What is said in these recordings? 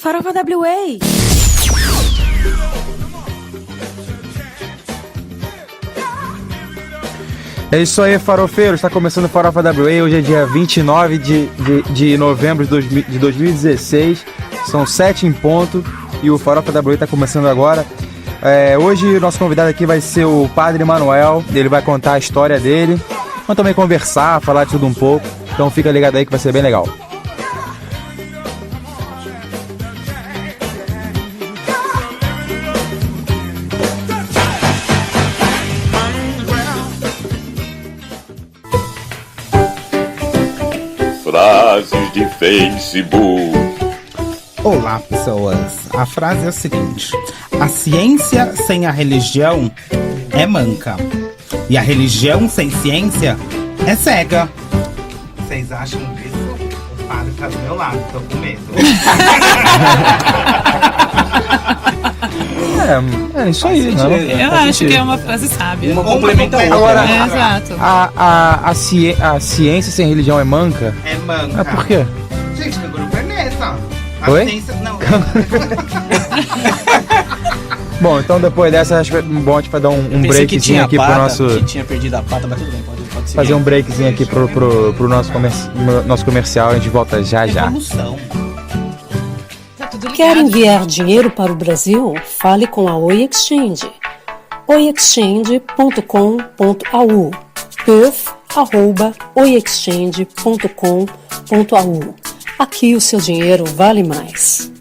Farofa WA! É isso aí, farofeiros. Está começando o Farofa WA. Hoje é dia 29 de novembro de 2016. São 7 em ponto e o Farofa WA está começando agora. Hoje o nosso convidado aqui vai ser o Padre Manuel. Ele vai contar a história dele. Vamos também conversar, falar de tudo um pouco. Então fica ligado aí que vai ser bem legal. Frases de Facebook. Olá, pessoas. A frase é a seguinte: a ciência sem a religião é manca. E a religião sem ciência é cega. Vocês acham isso? O padre tá do meu lado, tô com medo. É isso aí, né? Eu acho que é uma frase sábia. Uma complementa a outra. Agora, Exato. a ciência sem religião é manca? É manca. Por quê? Gente, meu grupo é nessa. A Oi? ciência... Não. Bom, então depois dessa, acho que é bom a gente vai dar um breakzinho aqui pro nosso... Que tinha perdido a pata, mas tudo bem, pode seguir. Fazer um breakzinho aqui pro nosso comercial. A gente volta já. Evolução. Tá tudo ligado. Quer enviar dinheiro para o Brasil? Fale com a Oi Exchange. oiexchange.com.au perf@oiexchange.com.au. Aqui o seu dinheiro vale mais.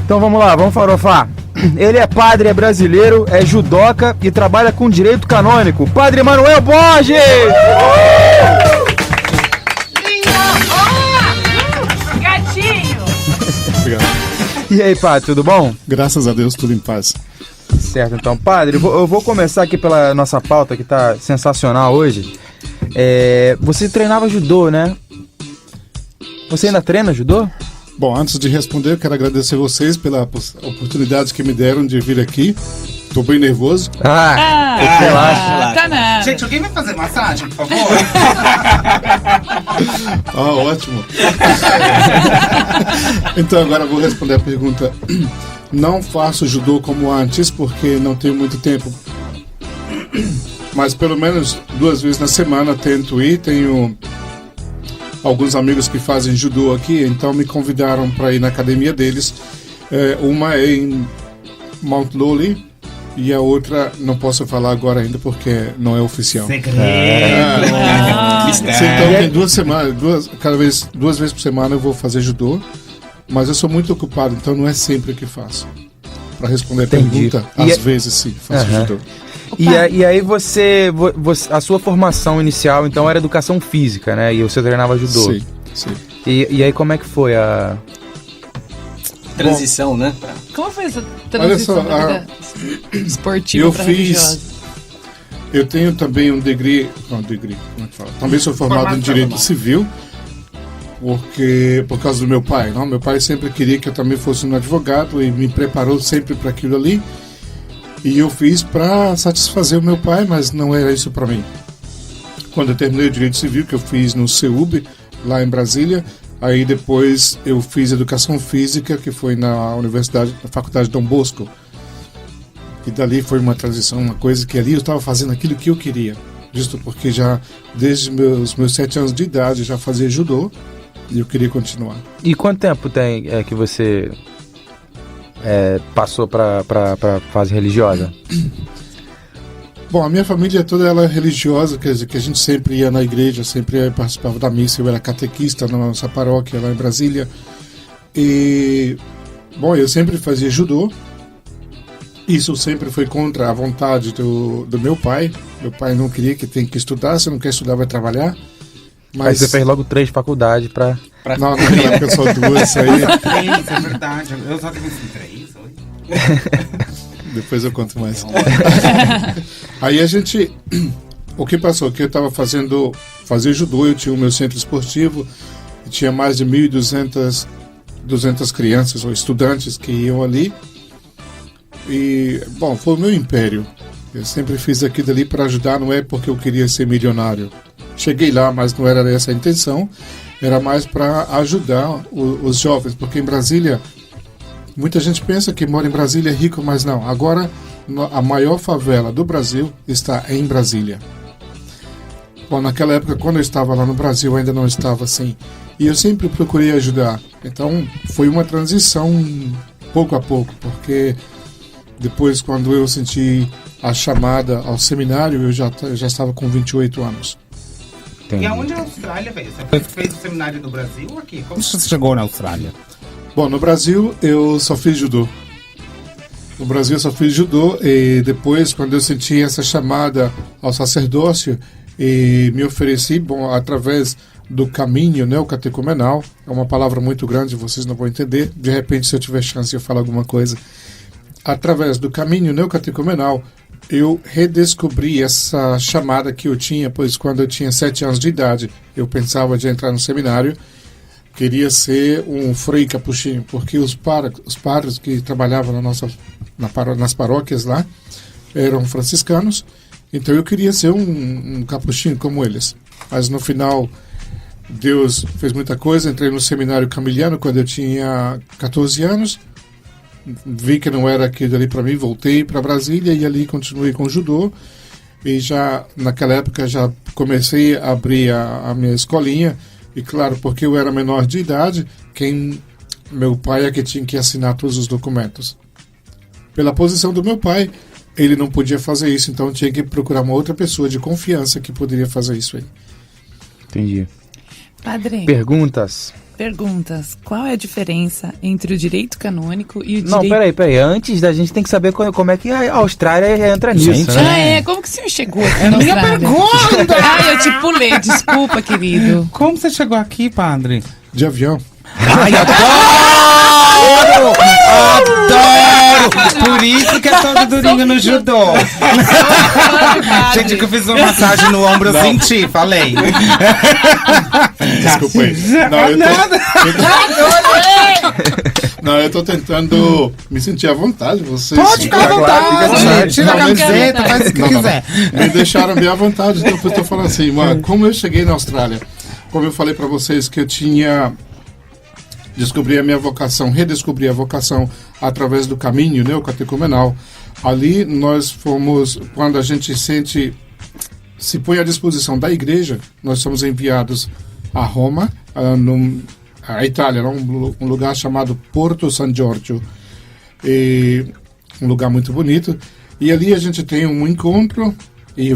Então vamos lá, vamos farofar. Ele é padre, é brasileiro, é judoca e trabalha com direito canônico. Padre Manuel Borges! Gatinho! Obrigado. E aí, padre, tudo bom? Graças a Deus, tudo em paz. Certo, então, padre, eu vou começar aqui pela nossa pauta que tá sensacional hoje. Você treinava judô, né? Você ainda treina judô? Bom, antes de responder, eu quero agradecer vocês pela oportunidade que me deram de vir aqui. Tô bem nervoso. Relaxa. Tá nada. Gente, alguém vai fazer massagem, por favor? Ótimo. Então agora eu vou responder a pergunta. Não faço judô como antes, porque não tenho muito tempo. Mas pelo menos 2 vezes na semana tento ir. Tenho alguns amigos que fazem judô aqui, então me convidaram para ir na academia deles. Uma é em Mount Lowly e a outra não posso falar agora ainda porque não é oficial. Segredo. Então tem 2 semanas, 2 vezes por semana eu vou fazer judô, mas eu sou muito ocupado, então não é sempre que faço. Para responder a Entendi. pergunta, às vezes sim, faço judô. E aí a sua formação inicial, então, era educação física, né? E você treinava judô. Sim. E aí como é que foi a... Transição, né? Como foi essa Olha só, transição da vida esportiva eu pra fiz. religiosa? Eu tenho também um degree. Como é que fala? Também sou formado em Direito Civil, por causa do meu pai. Não? Meu pai sempre queria que eu também fosse um advogado e me preparou sempre para aquilo ali. E eu fiz para satisfazer o meu pai, mas não era isso para mim. Quando eu terminei o Direito Civil, que eu fiz no CEUB, lá em Brasília, aí depois eu fiz Educação Física, que foi na Faculdade Dom Bosco. E dali foi uma transição, uma coisa que ali eu estava fazendo aquilo que eu queria. Justo porque já, desde os meus 7 anos de idade, já fazia judô e eu queria continuar. E quanto tempo tem que você passou para fase religiosa? Bom, a minha família toda ela é religiosa, quer dizer, que a gente sempre ia na igreja, sempre participava da missa, eu era catequista na nossa paróquia lá em Brasília. E, bom, eu sempre fazia judô. Isso sempre foi contra a vontade do meu pai. Meu pai não queria que tem que estudar, se não quer estudar vai trabalhar. Mas... Aí você fez logo 3 faculdades pra... Não, naquela época só 2 aí. 3, é verdade. Eu só tenho 3, Depois eu conto mais. Aí a gente... O que passou? Que eu estava fazia judô, eu tinha o meu centro esportivo, e tinha mais de 1.200 crianças ou estudantes que iam ali. E, bom, foi o meu império. Eu sempre fiz aquilo ali para ajudar, não é porque eu queria ser milionário. cheguei lá, mas não era essa a intenção. Era mais para ajudar os jovens, porque em Brasília, muita gente pensa que mora em Brasília é rico, mas não. Agora, a maior favela do Brasil está em Brasília. Bom, naquela época, quando eu estava lá no Brasil, ainda não estava assim. E eu sempre procurei ajudar. Então, foi uma transição pouco a pouco, porque depois, quando eu senti a chamada ao seminário, eu já estava com 28 anos. Entendi. E aonde na Austrália, velho? Você fez o seminário no Brasil ou aqui? Como você chegou na Austrália? Bom, no Brasil eu só fiz judô. No Brasil eu só fiz judô e depois, quando eu senti essa chamada ao sacerdócio, e me ofereci, bom, através do caminho neocatecumenal, é uma palavra muito grande, vocês não vão entender, de repente se eu tiver chance eu falo alguma coisa. Através do caminho neocatecumenal, eu redescobri essa chamada que eu tinha, pois quando eu tinha 7 anos de idade, eu pensava de entrar no seminário, queria ser um frei capuchinho, porque os padres que trabalhavam nas paróquias lá eram franciscanos, então eu queria ser um capuchinho como eles. Mas no final, Deus fez muita coisa, entrei no seminário camiliano quando eu tinha 14 anos, vi que não era aquilo ali para mim, voltei para Brasília e ali continuei com o judô. E já naquela época já comecei a abrir a minha escolinha. E claro, porque eu era menor de idade, meu pai é que tinha que assinar todos os documentos. Pela posição do meu pai, ele não podia fazer isso, então tinha que procurar uma outra pessoa de confiança que poderia fazer isso aí. Entendi. Padre, Perguntas? qual é a diferença entre o direito canônico e o direito... Não, peraí. Antes da gente tem que saber como é que a Austrália entra nisso, Gente, né? Como que o senhor chegou aqui na Minha Austrália? pergunta! Eu te pulei, desculpa, querido. Como você chegou aqui, padre? De avião. Ai, adoro! Adoro! Por isso que é todo durinho no judô. Gente, que eu fiz uma massagem no ombro, eu senti, falei. Desculpa aí. Não, eu tô tentando me sentir à vontade. Vocês Pode ficar à vontade, tira a camiseta, faz o que quiser. Me deixaram bem à vontade, então eu tô falando assim, mano, como eu cheguei na Austrália, como eu falei pra vocês que eu redescobri a vocação através do caminho neocatecumenal. Ali nós fomos, quando a gente se põe à disposição da igreja, nós somos enviados a Roma, a Itália, um lugar chamado Porto San Giorgio, um lugar muito bonito, e ali a gente tem um encontro e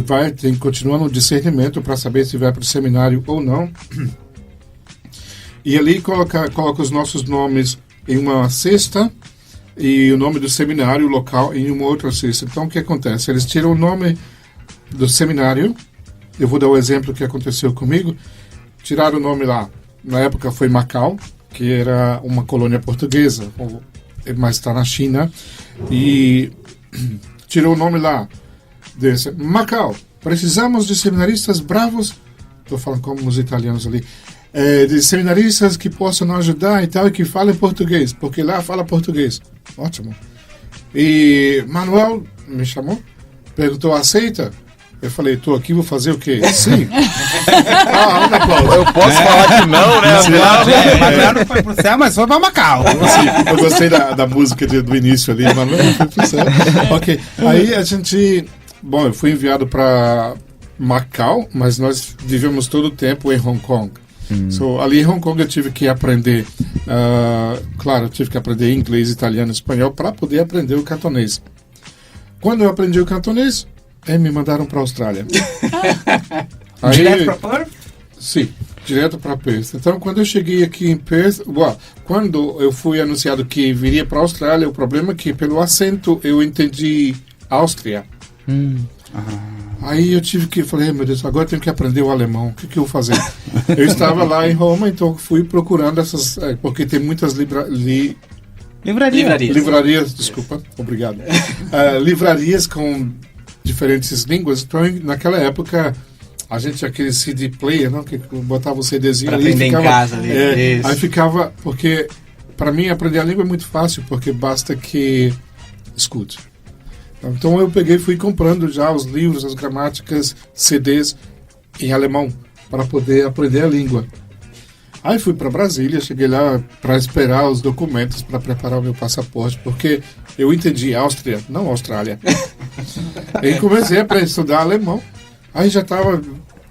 continua no discernimento para saber se vai para o seminário ou não. E ali coloca os nossos nomes em uma cesta e o nome do seminário local em uma outra cesta. Então, o que acontece? Eles tiram o nome do seminário. Eu vou dar o exemplo que aconteceu comigo. Tiraram o nome lá. Na época foi Macau, que era uma colônia portuguesa, mas está na China. E tirou o nome lá. Desse. Macau, precisamos de seminaristas bravos. Estou falando como os italianos ali. De seminaristas que possam ajudar e tal, e que falem português, porque lá fala português. Ótimo. E Manuel me chamou, perguntou, aceita? Eu falei, tô aqui, vou fazer o quê? Sim. Um aplauso. Eu posso falar que não, né? Manuel não foi pro céu, mas foi pra Macau. Eu gostei da música do início ali, Manuel não foi pro céu. Ok, aí a gente... Bom, eu fui enviado para Macau, mas nós vivemos todo o tempo em Hong Kong. So, ali em Hong Kong eu tive que aprender, claro, eu tive que aprender inglês, italiano, espanhol para poder aprender o cantonês. Quando eu aprendi o cantonês, me mandaram para a Austrália. Direto para Perth? Sim, direto para Perth. Então, quando eu cheguei aqui em Perth, quando eu fui anunciado que viria para a Austrália, o problema é que pelo acento eu entendi Áustria. Aí eu falei, meu Deus, agora eu tenho que aprender o alemão, o que eu vou fazer? Eu estava lá em Roma, então fui procurando essas, porque tem muitas livrarias, desculpa, obrigado. Livrarias com diferentes línguas, então naquela época a gente tinha aquele CD player, não, que botava o CDzinho ali, aprender ficava, em casa ali. aí ficava, porque para mim aprender a língua é muito fácil, porque basta que escute. Então eu peguei e fui comprando já os livros, as gramáticas, CDs em alemão. para poder aprender a língua. Aí fui para Brasília, cheguei lá para esperar os documentos para preparar o meu passaporte, porque eu entendi Áustria, não Austrália. Aí comecei a estudar alemão. Aí já estava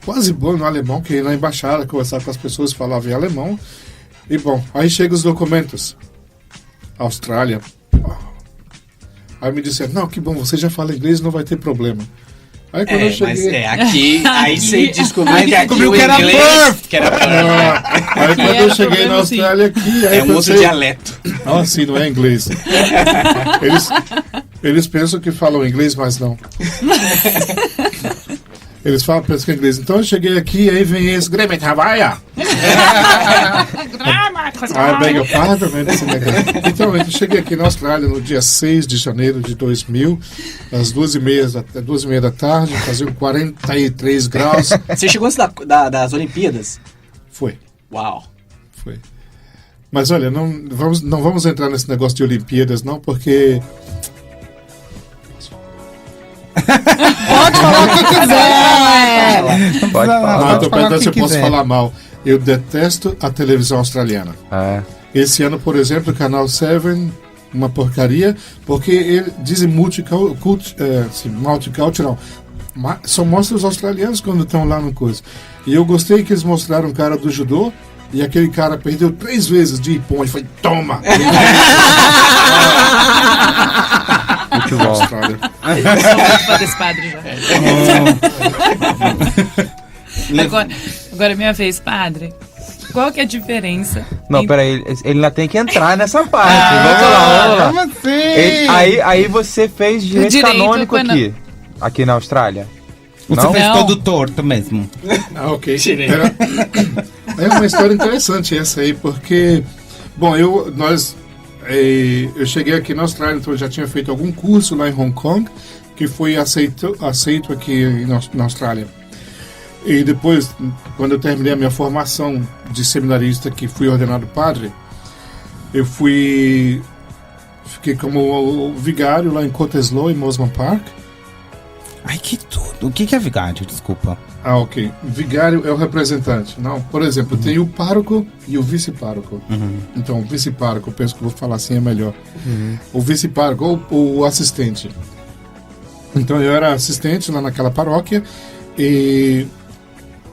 quase bom no alemão, que ia na embaixada conversar com as pessoas, falava em alemão. E bom, aí chegam os documentos. Austrália. Aí me disseram, não, que bom, você já fala inglês, não vai ter problema. Aí quando eu cheguei... aqui, aí você descobriu que aqui descobriu o que era inglês... Que era Aí quando eu cheguei na Austrália aqui... Aí é um outro dialeto. Ah, sim, não é inglês. Eles pensam que falam inglês, mas não. Eles falam, pensam que é inglês. Então eu cheguei aqui, aí vem esse... Grêmio Trabalha! Beg your pardon, então, eu cheguei aqui na Austrália no dia 6 de janeiro de 2000, às 2h30 da tarde, faziam 43 graus. Você chegou antes das Olimpíadas? Foi. Uau. Foi. Mas olha, não vamos entrar nesse negócio de Olimpíadas, não, porque... Pode falar o que quiser. Pode falar. Não, estou perguntando se eu posso falar mal. Eu detesto a televisão australiana. Esse ano, por exemplo, o Canal 7, uma porcaria, porque ele dizem multicultural. Só mostra os australianos quando estão lá no coisa. E eu gostei que eles mostraram o cara do judô, e aquele cara perdeu 3 vezes de ipom e foi, toma! Muito bom. Austrália. Eu sou muito fã desse padre já. Agora é minha vez, padre. Qual que é a diferença? Não, peraí, ele ainda tem que entrar nessa parte. Vamos lá. Como assim? Aí você fez direito canônico aqui na Austrália. Você Não? fez Não. todo torto mesmo. Ok. É uma história interessante essa aí, porque... Bom, eu cheguei aqui na Austrália, então eu já tinha feito algum curso lá em Hong Kong, que foi aceito aqui na Austrália. E depois, quando eu terminei a minha formação de seminarista, que fui ordenado padre, eu fiquei como vigário lá em Cottesloe, em Mosman Park. Ai, que tudo. O que é vigário? Desculpa. Ah, ok. Vigário é o representante. Não, por exemplo, tem o pároco e o vice-pároco. Então, o vice-pároco, eu penso que vou falar assim é melhor. O vice-pároco ou o assistente. Então, eu era assistente lá naquela paróquia e...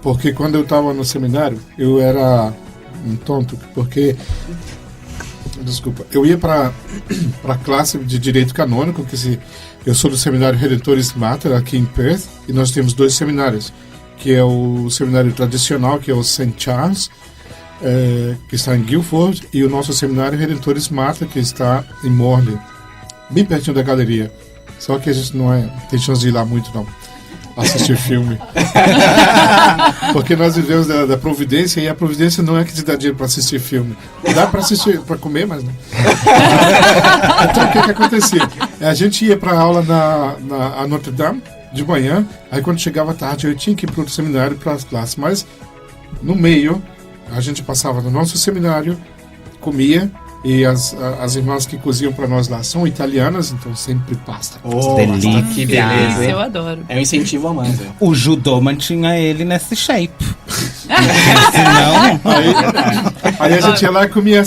Porque quando eu estava no seminário, eu era um tonto, porque... Desculpa. Eu ia para a classe de Direito Canônico, eu sou do Seminário Redentores Mater, aqui em Perth, e nós temos 2 seminários, que é o seminário tradicional, que é o St. Charles, que está em Guildford, e o nosso Seminário Redentores Mater, que está em Morley, bem pertinho da galeria. Só que a gente não tem chance de ir lá muito, não. Assistir filme. Porque nós vivemos da Providência, e a Providência não é que te dá dinheiro para assistir filme. Dá para assistir, para comer, mas não. Então o que acontecia? A gente ia para aula na Notre Dame de manhã, aí quando chegava tarde eu tinha que ir para o seminário, para as classes, mas no meio a gente passava no nosso seminário, comia. E as irmãs que cozinham para nós lá são italianas, então sempre pasta. Delícia. Que beleza, hein? Eu adoro. É um incentivo a mais, velho. O judô mantinha ele nesse shape. Senão... Aí a gente ia lá e comia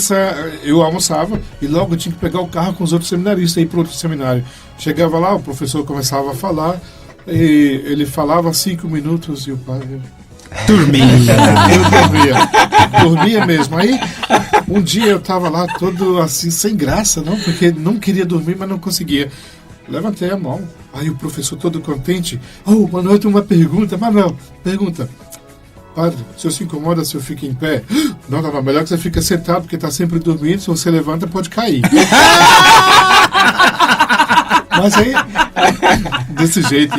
eu almoçava e logo tinha que pegar o carro com os outros seminaristas e ir para outro seminário. Chegava lá, o professor começava a falar e ele falava 5 minutos e o padre... Dormia. Eu dormia mesmo. Aí um dia eu tava lá todo assim, sem graça, não, porque não queria dormir, mas não conseguia. Levantei a mão. Aí o professor todo contente. Manuel tem uma pergunta. Manuel, pergunta. Padre, o senhor se incomoda se eu fico em pé? Não, melhor que você fica sentado, porque tá sempre dormindo. Se você levanta, pode cair. Mas aí, desse jeito,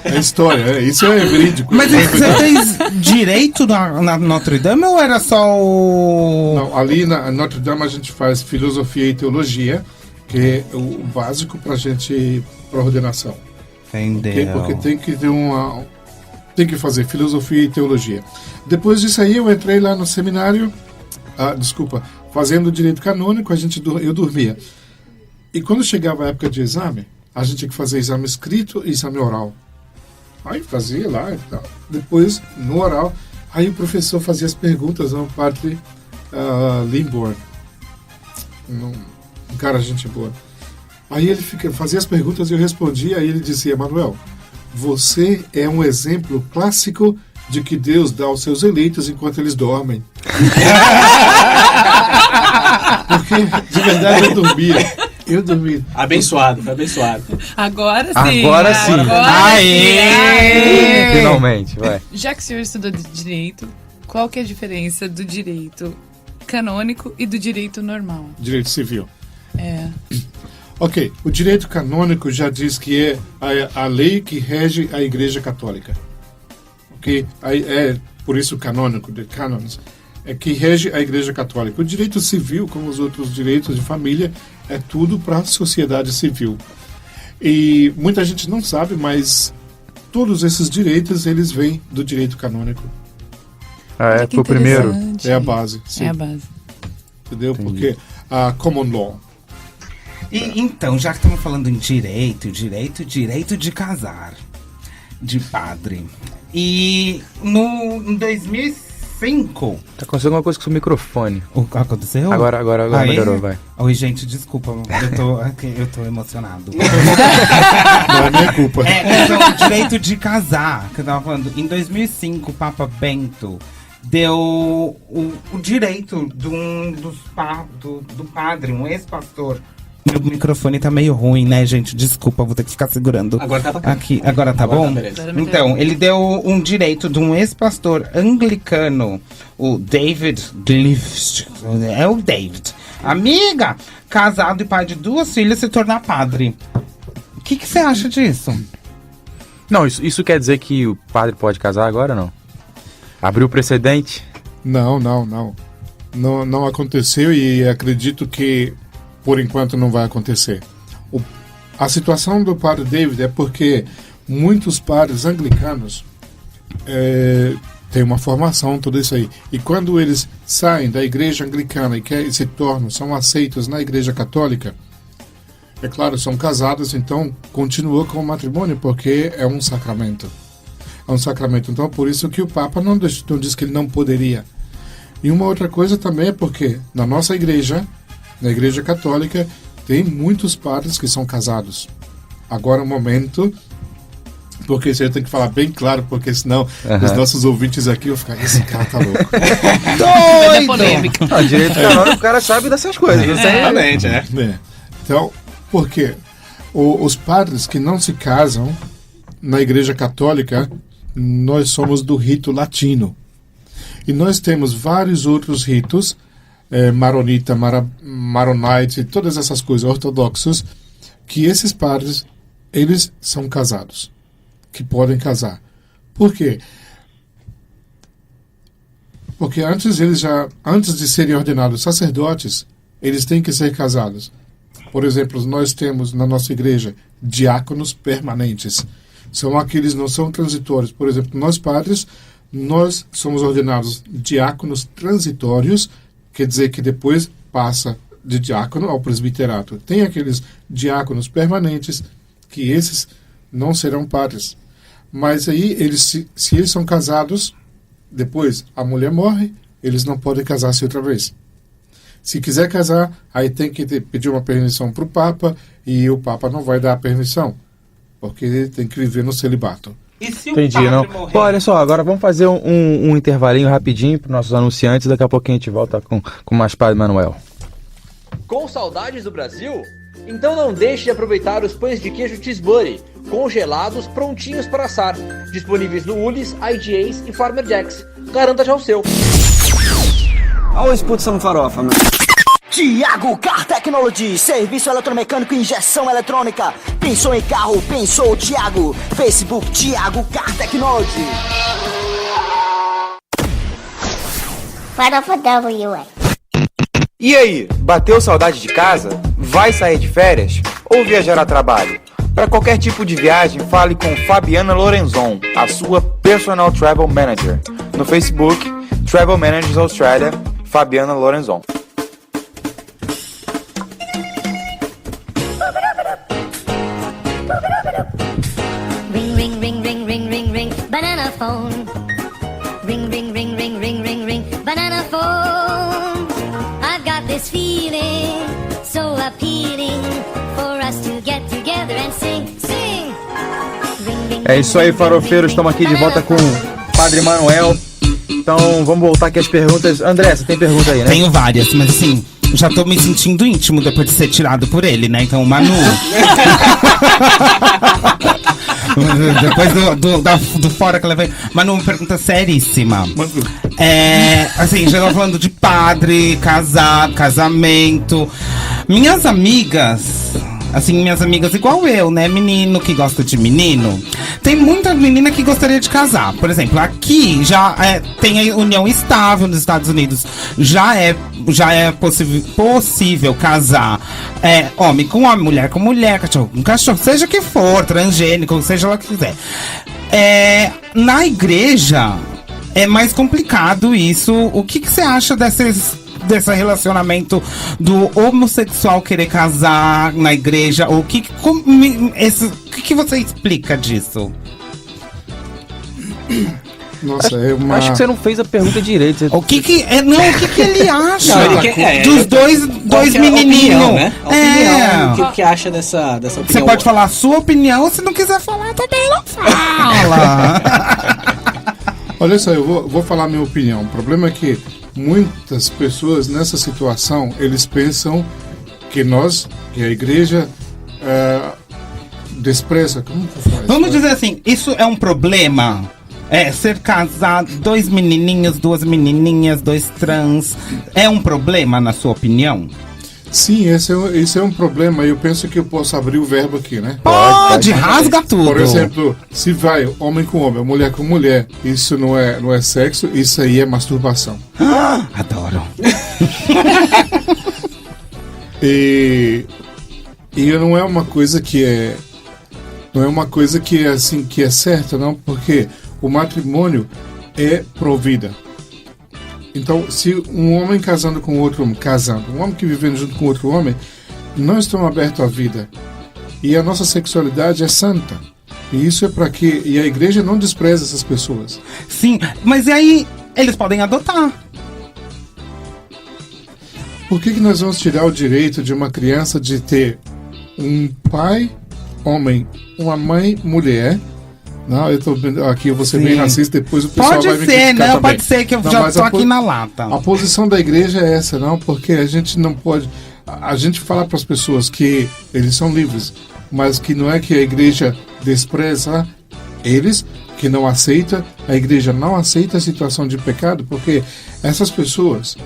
é história, isso é verídico. Mas você fez direito na Notre Dame ou era só o... Não, ali na Notre Dame a gente faz filosofia e teologia, que é o básico pra gente, pra ordenação. Entendeu? Porque tem que ter tem que fazer filosofia e teologia. Depois disso aí eu entrei lá no seminário, fazendo direito canônico, eu dormia. E quando chegava a época de exame, a gente tinha que fazer exame escrito e exame oral. Aí fazia lá e tal. Depois, no oral, Aí o professor fazia as perguntas ao padre Limborn, um cara gente boa. Aí ele fazia as perguntas e eu respondia, aí ele dizia: Manuel, você é um exemplo clássico de que Deus dá aos seus eleitos enquanto eles dormem. Porque, de verdade, eu dormia. Abençoado, foi abençoado. Agora sim. Agora sim. Aê! Finalmente, vai. Já que o senhor estudou de direito, qual que é a diferença do direito canônico e do direito normal? Direito civil. É. Ok, o direito canônico já diz que é a lei que rege a Igreja Católica. Ok? É por isso canônico, de canons, é que rege a Igreja Católica. O direito civil, como os outros direitos de família, é tudo para a sociedade civil. E muita gente não sabe, mas todos esses direitos, eles vêm do direito canônico. É, Que foi o primeiro. interessante. É a base. Sim. É a base. Entendeu? Porque a common law. E então, já que estamos falando em direito de casar, de padre. E em 2005... Tá acontecendo alguma coisa com o seu microfone. O que aconteceu? Agora Aí? melhorou, vai. Oi, gente, desculpa, eu tô emocionado. Não é minha culpa. Então, o direito de casar, que eu tava falando, em 2005, o Papa Bento deu o direito do padre, um ex-pastor. Meu microfone tá meio ruim, né, gente? Desculpa, vou ter que ficar segurando. Agora tá bacana. Aqui, agora tá bom? tá beleza. Agora Então, ele deu um direito de um ex-pastor anglicano, o David Glift. É o David. Amiga, casado e pai de 2 filhas, se tornar padre. O que você acha disso? Não, isso quer dizer que o padre pode casar agora, não? Abriu o precedente? Não aconteceu e acredito que por enquanto não vai acontecer. A situação do padre David é porque muitos padres anglicanos têm uma formação, tudo isso aí. E quando eles saem da igreja anglicana e são aceitos na igreja católica, é claro, são casados, então continua com o matrimônio, porque é um sacramento. É um sacramento. Então, por isso que o Papa não diz que ele não poderia. E uma outra coisa também é porque na nossa igreja, na Igreja Católica, tem muitos padres que são casados. Agora, um momento, porque você tem que falar bem claro, porque senão os nossos ouvintes aqui vão ficar: esse cara tá louco. Vai dar polêmica. Não, direito canônico, o cara sabe dessas coisas. Exatamente, é. Então, por quê? Os padres que não se casam na Igreja Católica, nós somos do rito latino. E nós temos vários outros ritos, maronita, maronite, todas essas coisas ortodoxas, que esses padres, eles são casados, que podem casar. Por quê? Porque antes de serem ordenados sacerdotes, eles têm que ser casados. Por exemplo, nós temos na nossa igreja diáconos permanentes. São aqueles, não são transitórios. Por exemplo, nós padres, nós somos ordenados diáconos transitórios, quer dizer que depois passa de diácono ao presbiterato. Tem aqueles diáconos permanentes, que esses não serão padres. Mas aí, se eles são casados, depois a mulher morre, eles não podem casar-se outra vez. Se quiser casar, aí tem que pedir uma permissão para o Papa, e o Papa não vai dar a permissão, porque ele tem que viver no celibato. E se Entendi, o padre não. morrer? Pô, olha só, agora vamos fazer um intervalinho rapidinho para os nossos anunciantes. Daqui a pouquinho a gente volta com mais Padre Manuel. Com saudades do Brasil? Então não deixe de aproveitar os pães de queijo Cheeseburger, congelados, prontinhos para assar. Disponíveis no Ulis, IGAs e Farmer Jacks. Garanta já o seu. Olha o expulsão farofa, mano. Tiago Car Technology, serviço eletromecânico e injeção eletrônica. Pensou em carro, pensou Tiago. Facebook Tiago Car Technology. Farofa WA. E aí, bateu saudade de casa? Vai sair de férias? Ou viajar a trabalho? Para qualquer tipo de viagem, fale com Fabiana Lorenzon, a sua Personal Travel Manager. No Facebook, Travel Managers Australia, Fabiana Lorenzon. Ring, ring, ring, ring, ring, ring, ring, banana phone. Ring, ring, ring, É isso aí, farofeiros, estamos aqui de volta com o Padre Manuel. Então, vamos voltar aqui às perguntas. André, você tem pergunta aí, né? Tenho várias, mas assim, já tô me sentindo íntimo depois de ser tirado por ele, né? Então, Manu... depois do fora que ela veio. Manu, uma pergunta seríssima. Assim, já tava falando de padre, casamento. Minhas amigas... Assim, minhas amigas igual eu, né? Menino que gosta de menino. Tem muita menina que gostaria de casar. Por exemplo, aqui já tem a união estável nos Estados Unidos. Já é possível casar homem com homem, mulher com mulher, cachorro com cachorro, seja que for, transgênico, seja lá o que quiser. Na igreja é mais complicado isso. O que você acha desse relacionamento do homossexual querer casar na igreja? O que você explica disso? Nossa, Acho que você não fez a pergunta direito. O que ele acha Não, dos dois menininhos? Opinião, né? Opinião, o que acha dessa opinião? Você pode falar a sua opinião, se não quiser falar também não fala. Olha só, eu vou falar a minha opinião. O problema é que muitas pessoas nessa situação, eles pensam que a igreja despreza. Como que faz? Vamos dizer assim, isso é um problema? Ser casado, 2 menininhos, 2 menininhas, 2 trans, é um problema na sua opinião? Sim, esse é um problema. Eu penso que eu posso abrir o verbo aqui, né? Pode, rasga tudo. Por exemplo, se vai homem com homem, mulher com mulher, isso não é sexo, isso aí é masturbação. Adoro. E não é uma coisa que é assim que é certa, não, porque o matrimônio é pro vida. Então, se um homem casando com outro homem, um homem que vivendo junto com outro homem, não estão abertos à vida. E a nossa sexualidade é santa. E isso é para que... E a igreja não despreza essas pessoas. Sim, mas e aí eles podem adotar. Por que nós vamos tirar o direito de uma criança de ter um pai, homem, uma mãe, mulher... Não, aqui eu vou ser bem racista, depois o pessoal vai me criticar também. Pode ser que eu já tô aqui na lata. A posição da igreja é essa, não, porque a gente não pode... A gente fala para as pessoas que eles são livres, mas que não é que a igreja despreza eles, que não aceita, a igreja não aceita a situação de pecado, porque essas pessoas,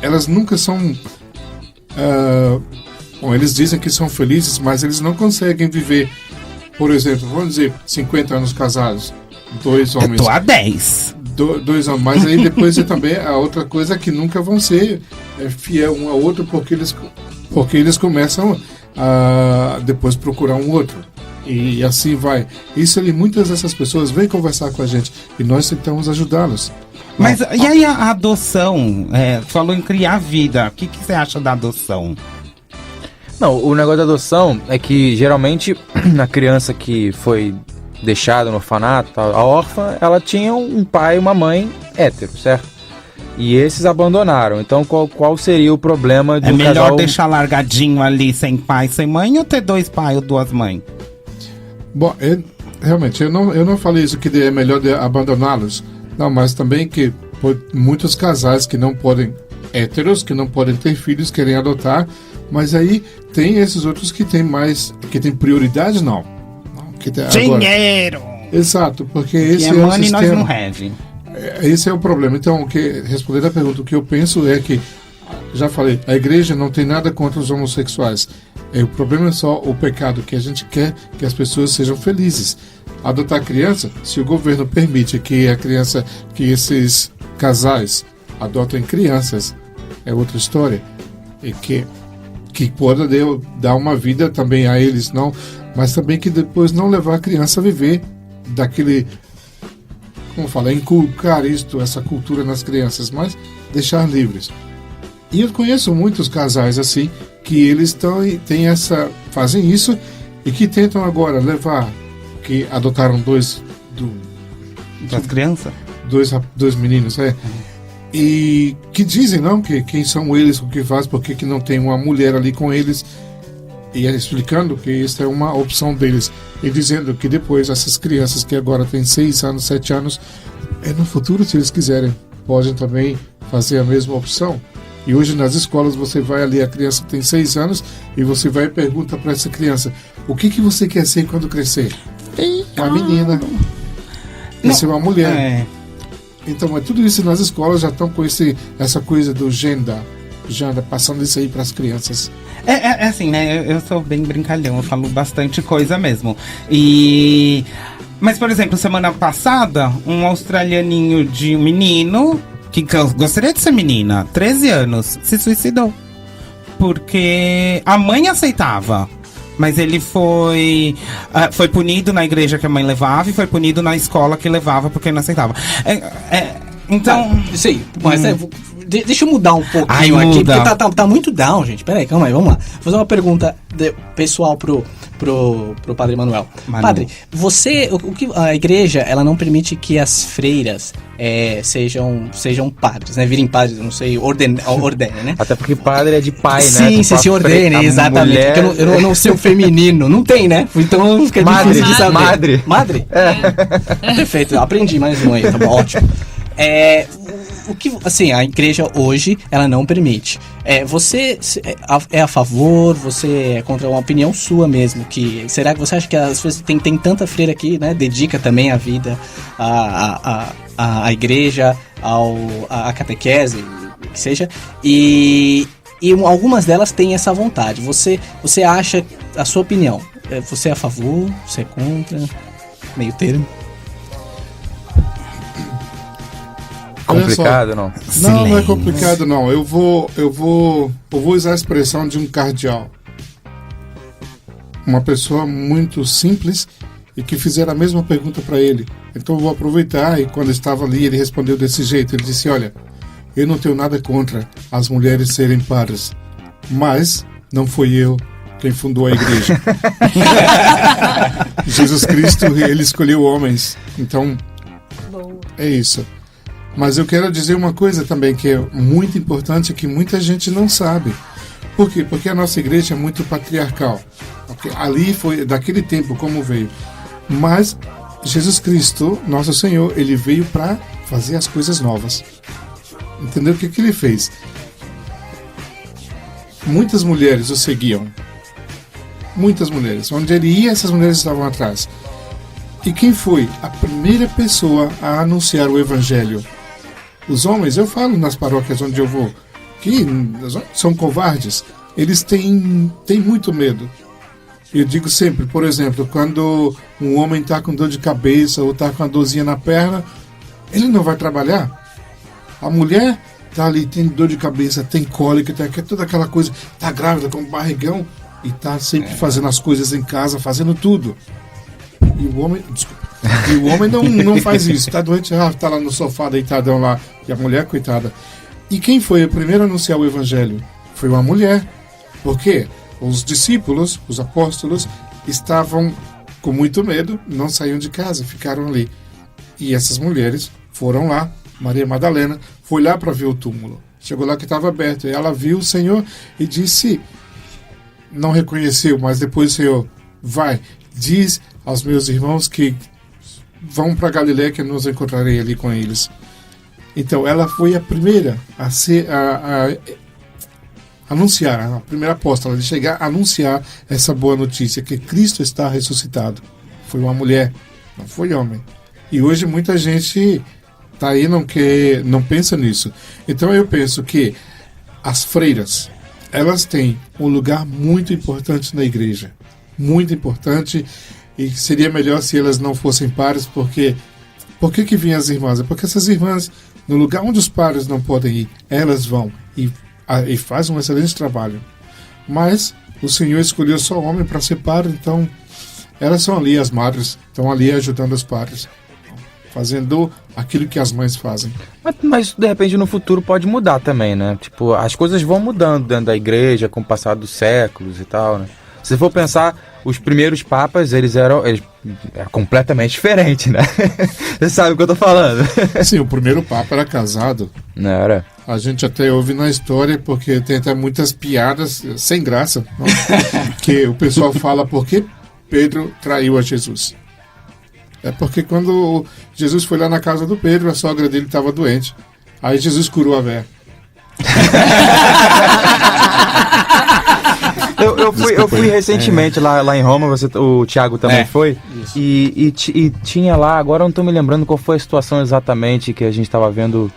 elas nunca são... bom, eles dizem que são felizes, mas eles não conseguem viver... Por exemplo, vamos dizer, 50 anos casados, 2 homens... Eu tô há 10. 2 homens, mas aí depois também a outra coisa é que nunca vão ser fiel um ao outro, porque eles começam a depois procurar um outro. E assim vai. Isso ali, muitas dessas pessoas vêm conversar com a gente e nós tentamos ajudá-los. Mas e aí a adoção? Falou em criar vida. O que você acha da adoção? Não, o negócio da adoção é que geralmente a criança que foi deixada no orfanato, a órfã, ela tinha um pai e uma mãe hétero, certo? E esses abandonaram. Então qual seria o problema de um casal... É melhor deixar largadinho ali sem pai, sem mãe, ou ter 2 pais ou 2 mães? Bom, realmente, eu não falei isso que é melhor abandoná-los. Não, mas também que muitos casais que não podem, héteros, que não podem ter filhos, querem adotar. Mas aí tem esses outros que tem prioridade, não. Dinheiro! Exato, porque esse é o sistema. Nós não have. Esse é o problema. Então, respondendo a pergunta, o que eu penso é que, já falei, a igreja não tem nada contra os homossexuais. O problema é só o pecado, que a gente quer que as pessoas sejam felizes. Adotar criança, se o governo permite que esses casais adotem crianças, é outra história. E que pode dar uma vida também a eles, não, mas também que depois não levar a criança a viver daquele, como fala, inculcar essa cultura nas crianças, mas deixar livres. E eu conheço muitos casais assim, que eles fazem isso e que tentam agora levar, que adotaram dois crianças? Dois meninos, e que dizem, não, que quem são eles, o que faz, porque que não tem uma mulher ali com eles. E explicando que isso é uma opção deles. E dizendo que depois essas crianças que agora têm 6 anos, 7 anos, no futuro, se eles quiserem, podem também fazer a mesma opção. E hoje nas escolas você vai ali, a criança tem 6 anos, e você vai e pergunta para essa criança: o que você quer ser quando crescer? Uma menina. Quer ser uma mulher. Então, tudo isso nas escolas já estão com essa coisa do gender, passando isso aí para as crianças. É assim, né? Eu sou bem brincalhão, eu falo bastante coisa mesmo. Mas, por exemplo, semana passada, um australianinho de um menino, que gostaria de ser menina, 13 anos, se suicidou. Porque a mãe aceitava. Mas ele foi punido na igreja que a mãe levava e foi punido na escola que levava porque não aceitava. Então... Sei, mas deixa eu mudar um pouquinho aqui, porque tá muito down, gente. Peraí, calma aí, vamos lá. Vou fazer uma pergunta pessoal pro Padre Manuel. Padre, a igreja, ela não permite que as freiras sejam padres, né? Virem padres, eu não sei, ordene, né? Até porque padre é de pai, né? Sim, você se ordene, exatamente. Mulher... Porque eu não sei o feminino, não tem, né? Então fica difícil de saber. Madre? Perfeito, aprendi mais um aí, tá bom, ótimo. O que, assim, a igreja hoje, ela não permite. Você é a favor, você é contra uma opinião sua mesmo, será que você acha que as pessoas tem tanta freira aqui, né, dedica também a vida à igreja, à catequese, que seja, e algumas delas têm essa vontade. Você acha, a sua opinião, você é a favor, você é contra, meio termo? Complicado, não? Não é complicado, não. Eu vou usar a expressão de um cardeal. Uma pessoa muito simples e que fizeram a mesma pergunta para ele. Então eu vou aproveitar, e quando estava ali ele respondeu desse jeito. Ele disse: olha, eu não tenho nada contra as mulheres serem padres, mas não fui eu quem fundou a igreja. Jesus Cristo, ele escolheu homens. Então, é isso. Mas eu quero dizer uma coisa também que é muito importante, que muita gente não sabe. Por quê? Porque a nossa igreja é muito patriarcal. Okay? Ali foi daquele tempo como veio. Mas Jesus Cristo, nosso Senhor, ele veio para fazer as coisas novas. Entendeu o que ele fez? Muitas mulheres o seguiam. Muitas mulheres. Onde ele ia, essas mulheres estavam atrás. E quem foi a primeira pessoa a anunciar o evangelho? Os homens, eu falo nas paróquias onde eu vou, que são covardes, eles têm muito medo. Eu digo sempre, por exemplo, quando um homem está com dor de cabeça ou está com uma dorzinha na perna, ele não vai trabalhar. A mulher está ali, tem dor de cabeça, tem cólica, tem toda aquela coisa, está grávida com barrigão e está sempre fazendo as coisas em casa, fazendo tudo. E o homem... Desculpa. E o homem não faz isso, tá doente, tá lá no sofá deitadão lá, e a mulher, coitada. E quem foi o primeiro a anunciar o evangelho? Foi uma mulher. Por quê? Os discípulos, os apóstolos, estavam com muito medo, não saíam de casa, ficaram ali. E essas mulheres foram lá, Maria Madalena foi lá para ver o túmulo. Chegou lá que estava aberto, e ela viu o Senhor e disse, não reconheceu, mas depois o Senhor, vai, diz aos meus irmãos que vão para Galiléia, que nos encontrarei ali com eles. Então ela foi a primeira a anunciar, a primeira apóstola de chegar a anunciar essa boa notícia, que Cristo está ressuscitado. Foi uma mulher, não foi homem. E hoje muita gente tá aí, não pensa nisso. Então eu penso que as freiras, elas têm um lugar muito importante na igreja, muito importante. E seria melhor se elas não fossem pares, porque... Por que vinham as irmãs? É porque essas irmãs, no lugar onde os pares não podem ir, elas vão e fazem um excelente trabalho. Mas o Senhor escolheu só homem para ser padre, então elas são ali, as madres, estão ali ajudando os padres, fazendo aquilo que as mães fazem. Mas de repente no futuro pode mudar também, né? Tipo, as coisas vão mudando dentro da igreja com o passar dos séculos e tal, né? Se for pensar, os primeiros papas, eles eram completamente diferentes, né? Você sabe o que eu tô falando. Sim, o primeiro papa era casado. Não era? A gente até ouve na história, porque tem até muitas piadas sem graça, não? Que o pessoal fala por que Pedro traiu a Jesus. É porque quando Jesus foi lá na casa do Pedro, a sogra dele estava doente. Aí Jesus curou a véia. Eu fui recentemente lá em Roma, o Thiago também foi, e tinha lá, agora eu não estou me lembrando qual foi a situação exatamente que a gente estava vendo,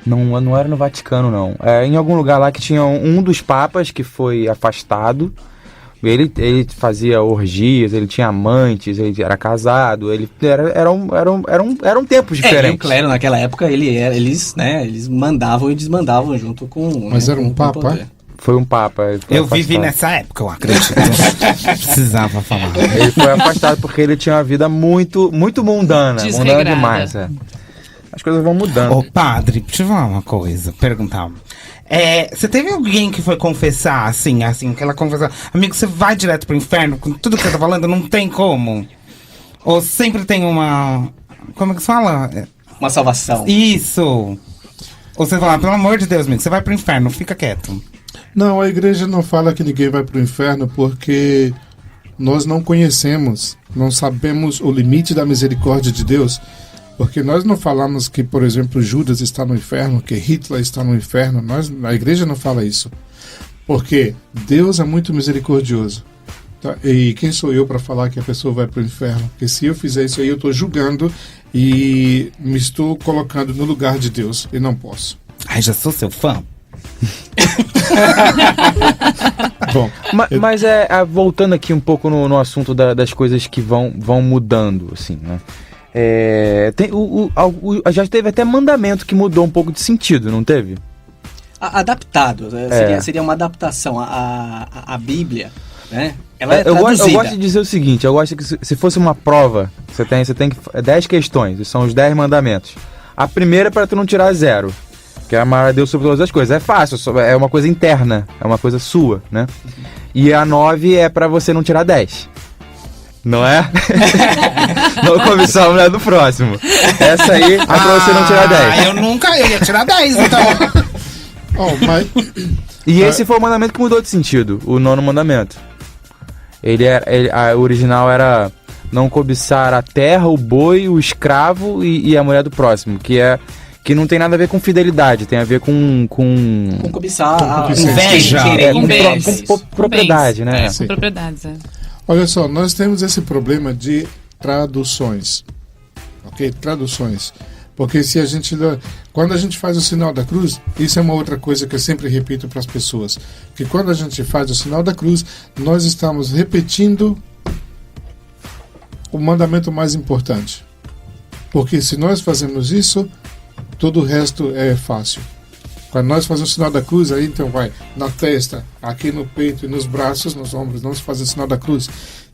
não era no Vaticano não, em algum lugar lá que tinha um dos papas que foi afastado, ele fazia orgias, ele tinha amantes, ele era casado, eram tempos diferentes. E o clero naquela época, eles mandavam e desmandavam junto com... Mas era um papa? Foi um papa. Eu vivi nessa época, eu acredito. Precisava falar. Ele foi afastado porque ele tinha uma vida muito, muito mundana. Mundana demais. As coisas vão mudando. Ô, padre, deixa eu falar uma coisa, perguntar. Você teve alguém que foi confessar, assim, aquela confissão? Amigo, você vai direto pro inferno com tudo que você tá falando? Não tem como? Ou sempre tem uma... Como é que se fala? Uma salvação. Isso. Ou você fala, pelo amor de Deus, amigo, você vai pro inferno, fica quieto. Não, a igreja não fala que ninguém vai para o inferno porque nós não conhecemos, não sabemos o limite da misericórdia de Deus, porque nós não falamos que, por exemplo, Judas está no inferno, que Hitler está no inferno, a igreja não fala isso, porque Deus é muito misericordioso. Tá? E quem sou eu para falar que a pessoa vai para o inferno? Porque se eu fizer isso aí, eu estou julgando e me estou colocando no lugar de Deus, e não posso. Ai, já sou seu fã. Bom, mas voltando aqui um pouco no assunto das coisas que vão mudando, assim, né? Já teve até mandamento que mudou um pouco de sentido, não teve? Adaptado, seria uma adaptação. A Bíblia, né? Ela é eu gosto de dizer o seguinte, eu gosto que se fosse uma prova, você tem 10 questões, são os 10 mandamentos. A primeira é para tu não tirar 0. Que é amar a Deus sobre todas as coisas. É fácil, é uma coisa interna, é uma coisa sua, né? E a 9 é pra você não tirar 10. Não é? Não cobiçar a mulher do próximo. Essa aí é pra você não tirar 10. Eu ia tirar 10, então. E esse foi o mandamento que mudou de sentido, o 9º mandamento. O original era não cobiçar a terra, o boi, o escravo e a mulher do próximo, que não tem nada a ver com fidelidade, tem a ver com cobiçar, inveja, com propriedade, né? Com propriedades, Olha só, nós temos esse problema de traduções, ok? Traduções, porque quando a gente faz o sinal da cruz, isso é uma outra coisa que eu sempre repito para as pessoas, que quando a gente faz o sinal da cruz, nós estamos repetindo o mandamento mais importante, porque se nós fazemos isso, todo o resto é fácil. Quando nós fazemos o sinal da cruz, aí então vai na testa, aqui no peito e nos braços, nos ombros, nós fazemos o sinal da cruz.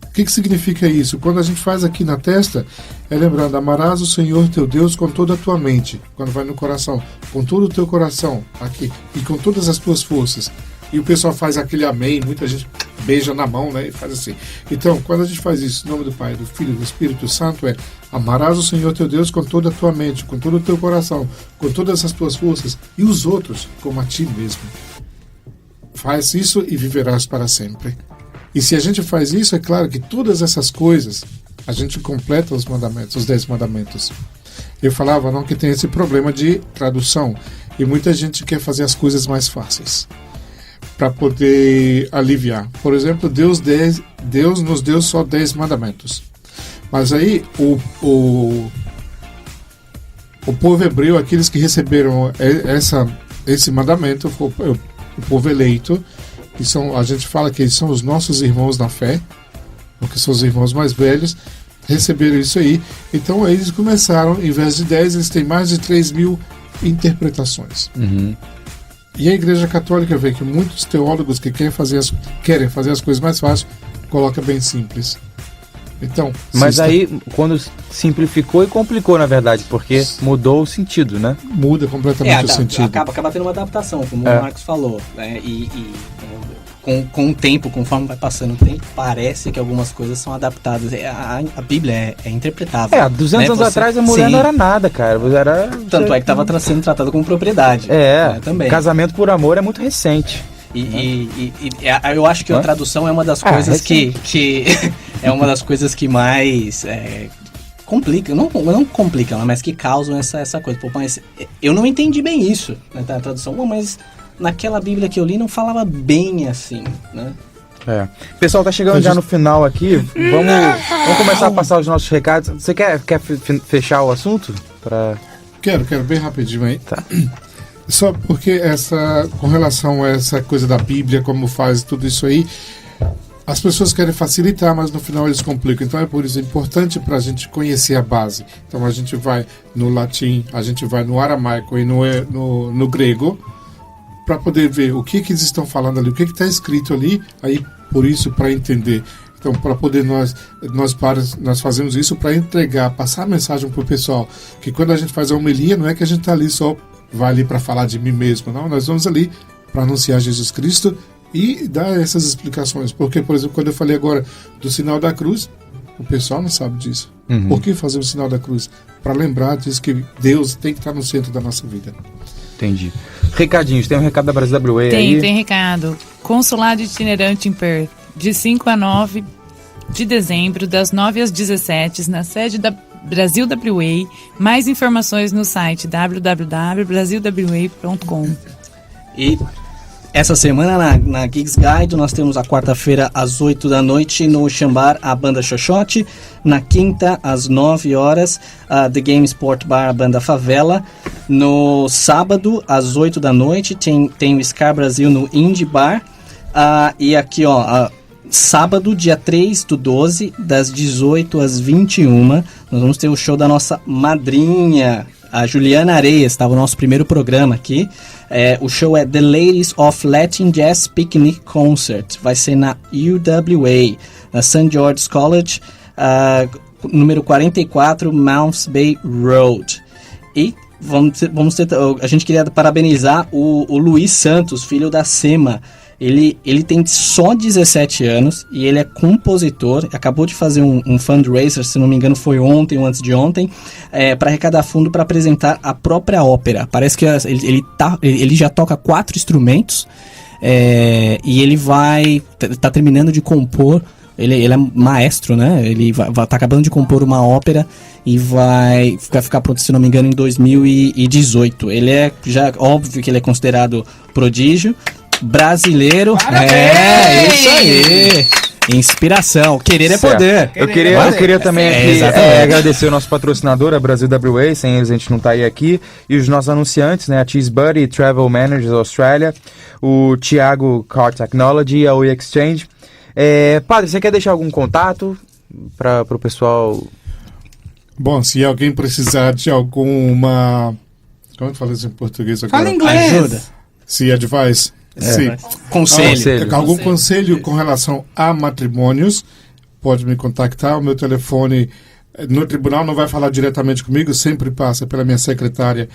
O que significa isso? Quando a gente faz aqui na testa, é lembrando, amarás o Senhor teu Deus com toda a tua mente. Quando vai no coração, com todo o teu coração, aqui, e com todas as tuas forças. E o pessoal faz aquele amém, muita gente beija na mão, né, e faz assim. Então, quando a gente faz isso, em nome do Pai, do Filho e do Espírito Santo, amarás o Senhor teu Deus com toda a tua mente, com todo o teu coração, com todas as tuas forças, e os outros como a ti mesmo. Faz isso e viverás para sempre. E se a gente faz isso, é claro que todas essas coisas, a gente completa os mandamentos, os 10 mandamentos. Eu falava não que tem esse problema de tradução, e muita gente quer fazer as coisas mais fáceis para poder aliviar. Por exemplo, Deus nos deu só 10 mandamentos. Mas aí o povo hebreu, aqueles que receberam esse mandamento, o povo eleito, que a gente fala que eles são os nossos irmãos na fé, porque são os irmãos mais velhos, receberam isso aí. Então eles começaram, em vez de 10, eles têm mais de 3.000 interpretações. Uhum. E a Igreja Católica vê que muitos teólogos que querem fazer as coisas mais fáceis, coloca bem simples. Então, mas aí, quando simplificou e complicou, na verdade, porque mudou o sentido, né? Muda completamente o sentido. Acaba tendo uma adaptação, como o Marcos falou, né? com o tempo, conforme vai passando o tempo, parece que algumas coisas são adaptadas. A Bíblia é interpretável. 200 anos atrás a mulher não era nada, cara. Tanto é que estava sendo tratada como propriedade. Também. Casamento por amor é muito recente. Eu acho que a tradução é uma das coisas que é uma das coisas que mais complica, não complica, mas que causam essa coisa. Pô, mas eu não entendi bem isso, né, da tradução, mas naquela Bíblia que eu li não falava bem assim, né? O pessoal tá chegando já no final aqui. Vamos começar a passar os nossos recados. Você quer fechar o assunto? Quero bem rapidinho aí. Tá. Só porque com relação a essa coisa da Bíblia, como faz tudo isso aí, as pessoas querem facilitar, mas no final eles complicam. Então é por isso importante para a gente conhecer a base. Então a gente vai no latim, a gente vai no aramaico e no grego, para poder ver o que eles estão falando ali, o que está escrito ali, aí por isso, para entender. Então, para poder nós fazemos isso para entregar, passar a mensagem para o pessoal, que quando a gente faz a homilia, não é que a gente está ali vai ali para falar de mim mesmo, não, nós vamos ali para anunciar Jesus Cristo e dar essas explicações, porque, por exemplo, quando eu falei agora do sinal da cruz, o pessoal não sabe disso. Por que fazer o sinal da cruz? Para lembrar disso, que Deus tem que estar no centro da nossa vida. Entendi. Recadinhos, tem um recado da Brasil WA aí? Tem recado. Consulado itinerante em Perth, de 5 a 9 de dezembro, das 9 às 17, na sede da Brasil WA. Mais informações no site www.brasilwa.com. E essa semana na Gigs Guide nós temos a quarta-feira às 8 da noite no Xambar a banda Xoxote, na quinta às 9 horas The Game Sport Bar a banda Favela, no sábado às 8 da noite tem o Scar Brasil no Indie Bar, e aqui sábado dia 3/12 das 18 às 21 nós vamos ter o show da nossa madrinha, a Juliana Areias, estava o nosso primeiro programa aqui. O show é The Ladies of Latin Jazz Picnic Concert. Vai ser na UWA, na St. George's College, número 44, Mounts Bay Road. E a gente queria parabenizar o Luiz Santos, filho da Sema. Ele tem só 17 anos e ele é compositor. Acabou de fazer um fundraiser, se não me engano foi ontem ou antes de ontem, para arrecadar fundo para apresentar a própria ópera. Parece que ele já toca 4 instrumentos, e ele tá terminando de compor. Ele é maestro, né? Ele tá acabando de compor uma ópera e vai ficar pronto, se não me engano, em 2018. Ele já óbvio que ele é considerado prodígio brasileiro. Parabéns! Isso aí. Inspiração. Querer é poder. Eu queria também aqui, agradecer o nosso patrocinador, a Brasil WA. Sem eles a gente não estaria aqui. E os nossos anunciantes, né? A Cheese Buddy, Travel Managers Australia, o Thiago Car Technology e a Oi Exchange. Padre, você quer deixar algum contato para o pessoal? Bom, se alguém precisar de alguma... Como fala isso em português agora? Fala inglês. Ajuda. Se advice. Sim. Conselho. Algum conselho com relação a matrimônios, pode me contactar. O meu telefone no tribunal não vai falar diretamente comigo, sempre passa pela minha secretária.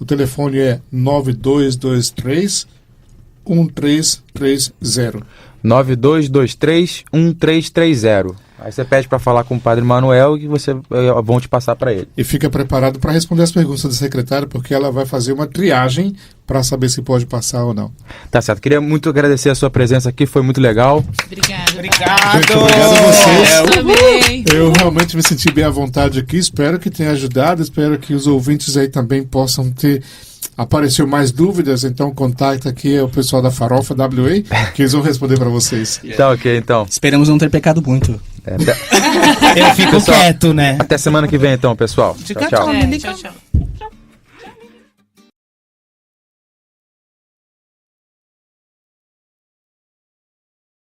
O telefone é 9223 1330. 9223-1330. Aí você pede para falar com o Padre Manuel e vão te passar para ele. E fica preparado para responder as perguntas da secretária, porque ela vai fazer uma triagem para saber se pode passar ou não. Tá certo. Queria muito agradecer a sua presença aqui, foi muito legal. Obrigado. Gente, obrigado a vocês. Eu realmente me senti bem à vontade aqui. Espero que tenha ajudado. Espero que os ouvintes aí também possam ter... Apareceu mais dúvidas, então contacta aqui o pessoal da Farofa WA, que eles vão responder para vocês. Tá ok, então. Esperamos não ter pecado muito. Eu fico quieto, né? Até semana que vem, então, pessoal. Tchau. Tchau.